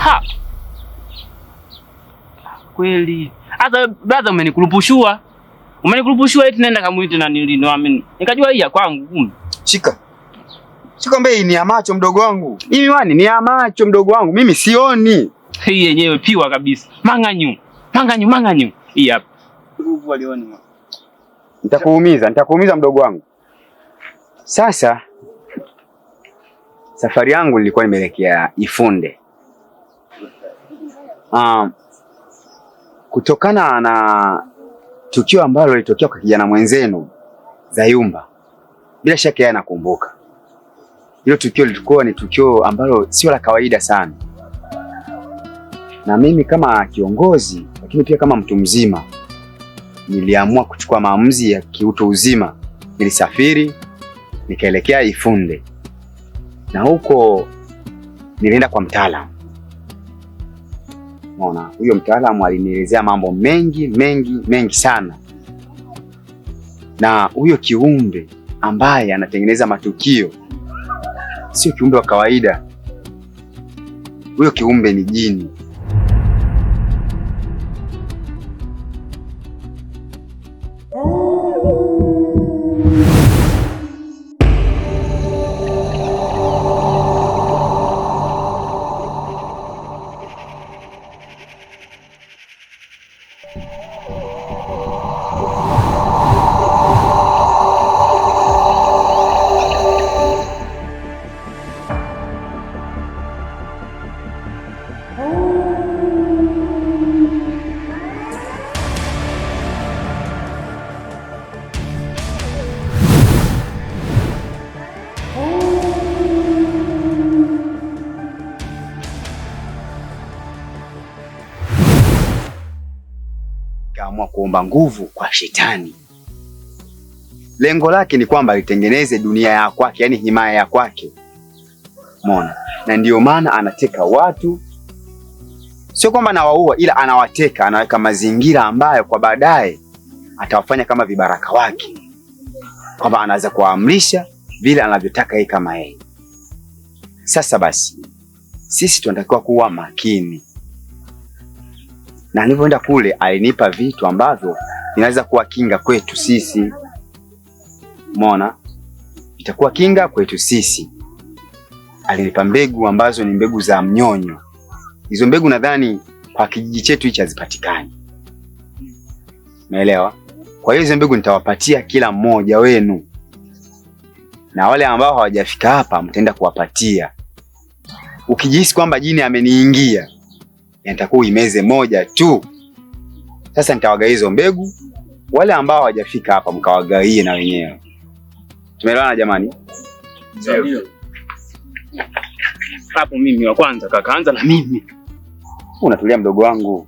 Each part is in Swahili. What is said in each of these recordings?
Ha. Kweli. Hata brother umenikurupushua. Umenikurupushua eti nenda kamuite na nilinoamini. Nikajua hii ya kwangu. Shika. Shika mbei ni ya macho mdogo wangu. Hii miwani ni ya macho mdogo wangu. Mimi sioni. Hii yenyewe piwa kabisa. Manganyu. Manganyu. Hii hapa. Nguvu alioni. Nitakuumiza mdogo wangu. Sasa safari yangu nilikuwa nimeelekea Ifunde. Kutokana na tukio ambalo lilitokea kwa kijana mwenzenu Zayumba. Bila shaka yeye anakumbuka. Hilo tukio lilikuwa ni tukio ambalo sio la kawaida sana. Na mimi kama kiongozi, lakini pia kama mtu mzima, niliamua kuchukua maamuzi ya kiutu uzima. Nilisafiri, nikaelekea Ifunde. Na huko nilienda kwa mtaalamu. Unaona, huyo mtaalamu alinielezea mambo mengi sana. Na huyo kiumbe ambaye anatengeneza matukio sio kiumbe wa kawaida. Huyo kiumbe ni jini. Kaamua kuomba nguvu kwa shetani. Lengo lake ni kwamba alitengeneze dunia ya kwake, yani himaya ya kwake. Umeona? Na ndio maana anateka watu. Sio kwamba anawaua, ila anawateka, anaweka mazingira ambayo kwa baadaye atawafanya kama vibaraka wake. Kwamba anaweza kuamrisha vile anavyotaka yeye kama yeye. Sasa basi, sisi tunatakiwa kuwa makini. Na nilipoenda kule alinipa vitu ambavyo vinaweza kuwa kinga kwetu sisi. Umeona? Itakuwa kinga kwetu sisi. Alinipa mbegu ambazo ni mbegu za mnyonyo. Hizo mbegu nadhani kwa kijiji chetu hichi hazipatikani. Umeelewa? Kwa hiyo hizo mbegu nitawapatia kila mmoja wenu. Na wale ambao hawajafika hapa mtaenda kuwapatia. Ukijihisi kwamba jini ameniingia, nitakuwa uimeze moja tu. Sasa nitawagaia hizo mbegu, wale ambao hawajafika hapa mkawagaie na wenyewe. Tumeelewana jamani? Ndio. Hapo mimi wa kwanza kakaanza na mimi. Unatulia mdogo wangu.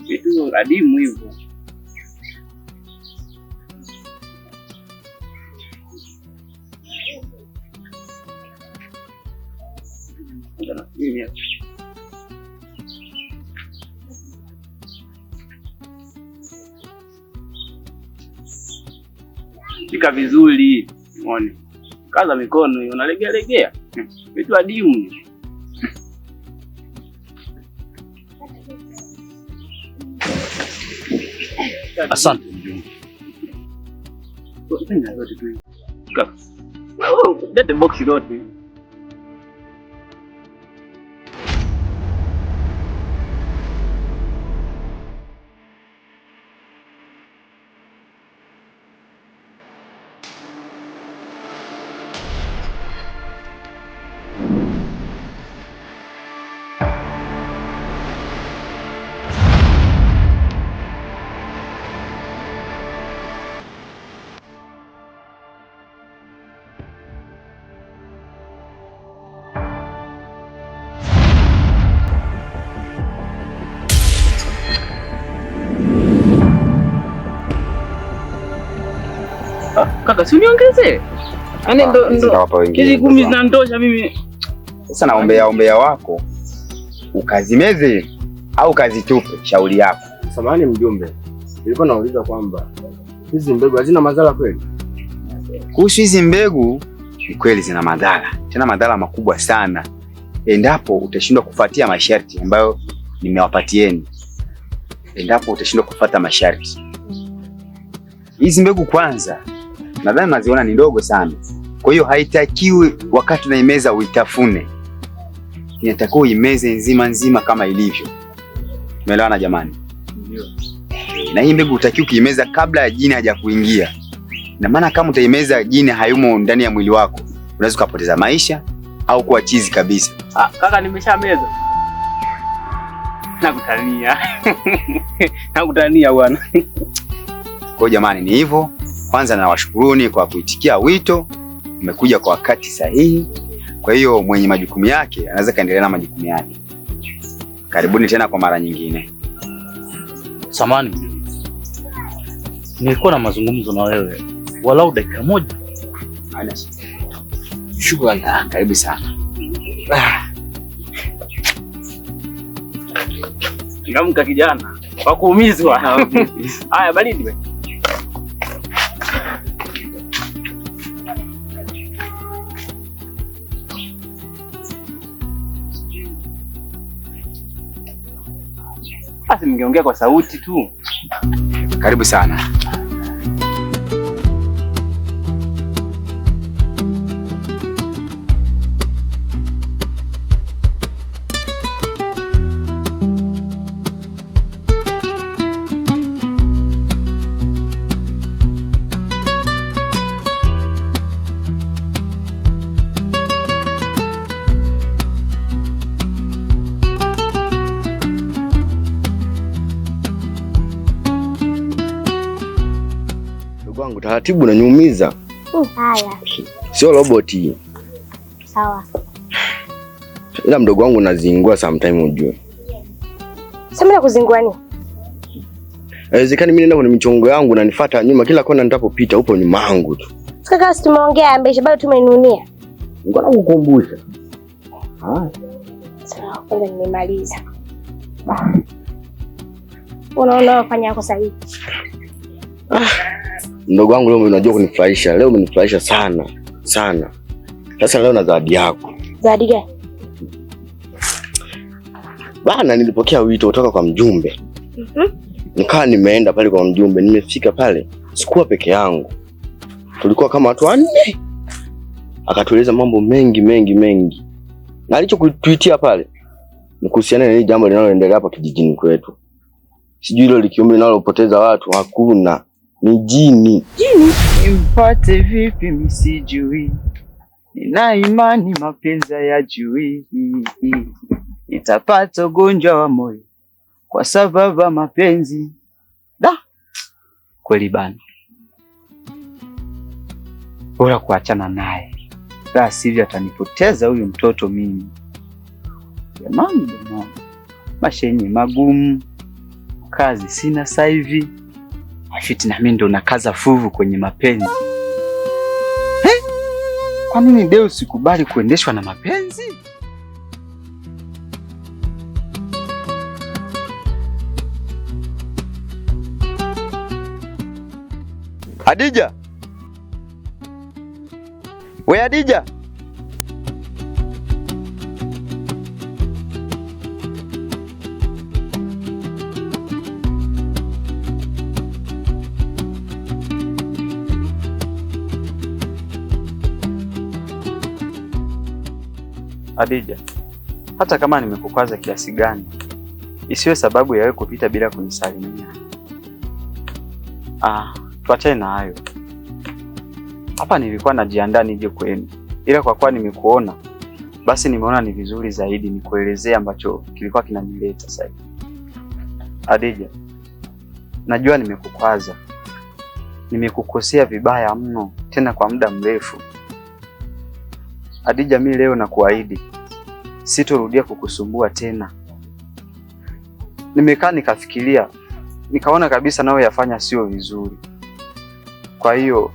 Vitu adimu hivyo. Pika vizuri, umeone. Kaza mikono hiyo, unalegea. Vitu adimu. Asante. Lete box yote. Kaka, si uniongezee. Yaani ndo hizi 10 zinanitosha mimi. Sasa naombea wako ukazimeze au kazitupe, shauri yako. Samahani mjumbe. Nilikuwa nauliza kwamba hizi mbegu hazina madhara kweli? Kuhusu hizi mbegu, ni kweli zina madhara. Tena madhara makubwa sana. endapo utashindwa kufuatia masharti ambayo nimewapatieni. Endapo utashindwa kufuata masharti. Hizi mbegu kwanza nadhani naziona ni ndogo sana. Kwa hiyo haitakiwi wakati unaimeza uitafune. Inatakiwa uimeze nzima kama ilivyo. Umeelewana jamani? Ndio. Na hii mbegu utakiwa kuimeza kabla ya jini haja kuingia. Na maana kama utaimeza jini hayumo ndani ya mwili wako, unaweza kupoteza maisha au kuwa chizi kabisa. Kaka nimeshameza. Nakutania. Nakutania bwana. Kwa jamani ni hivyo. Kwanza nawashukuruni kwa kuitikia wito. Umekuja kwa wakati sahihi. Kwa hiyo mwenye majukumu yake anaweza kaendelea na majukumu yake. Karibuni tena kwa mara nyingine. Samani. Nilikuwa na mazungumzo na wewe. Walau dakika moja. Shukrani. Karibu sana. Ngamka kijana. Wa kuumizwa. Haya baridi wewe. Basi mngeongea kwa sauti tu. Karibu sana. Wangu taratibu unaniumiza. Haya. Sio roboti. Sawa. Ila mdogo wangu nazingua sometime ujue. Sema na kuzingua nini? Haiwezekani mimi nenda kwenye michongo yangu na nifuata nyuma kila kona nitapopita upo nyuma yangu tu. Sasa si tumeongea ambaye bado tumeinunia. Ngoja nakukumbusha. Sawa, kwanza nimemaliza. Unaona wafanya yako sahihi. Mdogo wangu leo unajua kunifurahisha. Leo umenifurahisha sana. Sasa leo na zawadi yako. Zawadi gani? Bana, nilipokea wito kutoka kwa mjumbe. Nikawa nimeenda pale kwa mjumbe, nimefika pale. Sikuwa peke yangu. Tulikuwa kama watu 4. Akatueleza mambo mengi. Na alichokutuitia pale ni kuhusiana na hili jambo linaloendelea hapa kijijini kwetu. Sijui hilo likiumbe linalopoteza watu hakuna. Ni jini. Nimpate vipi msijui, nina imani mapenzi ya jui, nitapata ugonjwa wa moyo kwa sababu ya mapenzi. Kweli bana, bora kuachana naye, la sivyo atanipoteza huyu mtoto mimi. Jamani, mashenye magumu, kazi sina sasa hivi. Afiti na mimi ndo nakaza fuvu kwenye mapenzi. Kwa nini leo sikubali kuendeshwa na mapenzi? Hadija. We Hadija. Hadija, hata kama nimekukwaza kiasi gani, isiwe sababu ya wewe kupita bila kunisalimia. Tuachane na hayo. Hapa nilikuwa najiandaa nije kwenu, ila kwa kuwa nimekuona, basi nimeona ni vizuri zaidi nikuelezea ambacho kilikuwa kinanileta sasa. Hadija, najua nimekukwaza, nimekukosea vibaya mno, tena kwa muda mrefu. Hadija, mimi leo nakuahidi sitorudia kukusumbua tena. Nimekaa nikafikiria, nikaona kabisa nawe yafanya sio vizuri. Kwa hiyo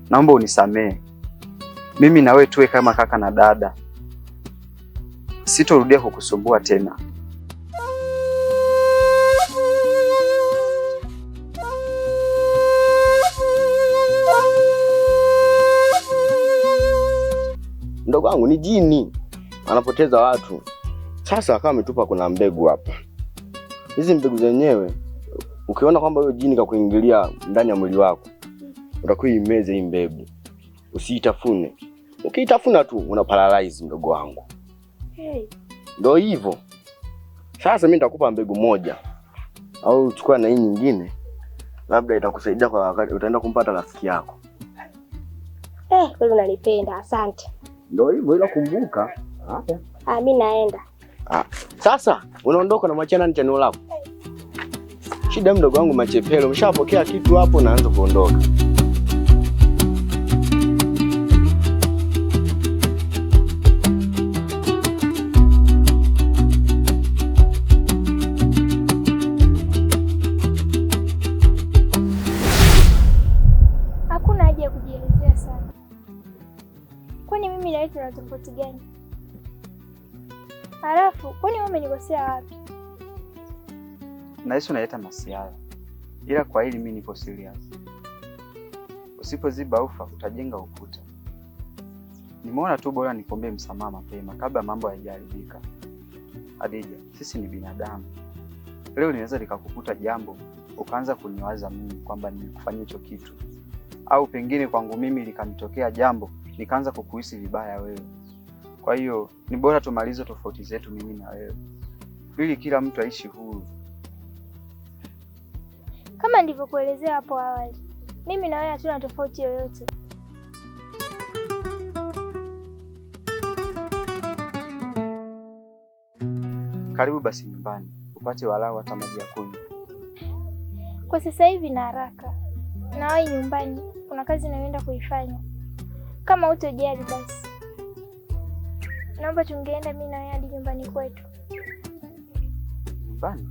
naomba unisamehe. Mimi na wewe tuwe kama kaka na dada. Sitorudia kukusumbua tena. Mdogo wangu ni jini. anapoteza watu. Sasa akawa ametupa kuna mbegu hapa. Hizi mbegu zenyewe ukiona kwamba huyo jini kakuingilia ndani ya mwili wako, utakuwa imeze hii mbegu. Usiitafune. Ukiitafuna tu una paralyze mdogo wangu. Hey. Ndio hivyo. Sasa mimi nitakupa mbegu moja. Au uchukua na hii nyingine. Labda itakusaidia kwa wakati utaenda kumpata rafiki yako. Kweli unanipenda, asante. Ndio hivyo, ila kumbuka. Mimi naenda. Sasa unaondoka na machana ni chanio lako. Shida mdogo wangu machepelo, umeshapokea kitu hapo naanza kuondoka. Hakuna haja ya kujielezea sana. Kwani mimi na wewe tuna tofauti gani? Halafu, kwani wewe umenikosea wapi? Na Yesu unaleta masiara. Ila kwa hili mimi niko serious. Usipoziba ufa utajenga ukuta. Nimeona tu bora nikuombe msamaha mapema kabla mambo hayajaribika. Adija, sisi ni binadamu. Leo linaweza likakukuta jambo ukaanza kuniwaza mimi kwamba nilikufanyia hicho kitu. Au pengine kwangu mimi likanitokea jambo nikaanza kukuhisi vibaya wewe. Kwa hiyo ni bora tumalize tofauti zetu mimi na wewe. Ili kila mtu aishi huru. Kama nilivyokuelezea hapo awali, mimi na wewe hatuna tofauti yoyote. Karibu basi nyumbani, upate walau hata maji ya kunywa. Kwa sasa hivi na haraka. Na wewe nyumbani, kuna kazi naenda kuifanya. Kama utojali basi. Naomba tungeenda mimi na wewe hadi nyumbani kwetu. Nyumbani?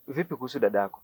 Vipi kuhusu dadako?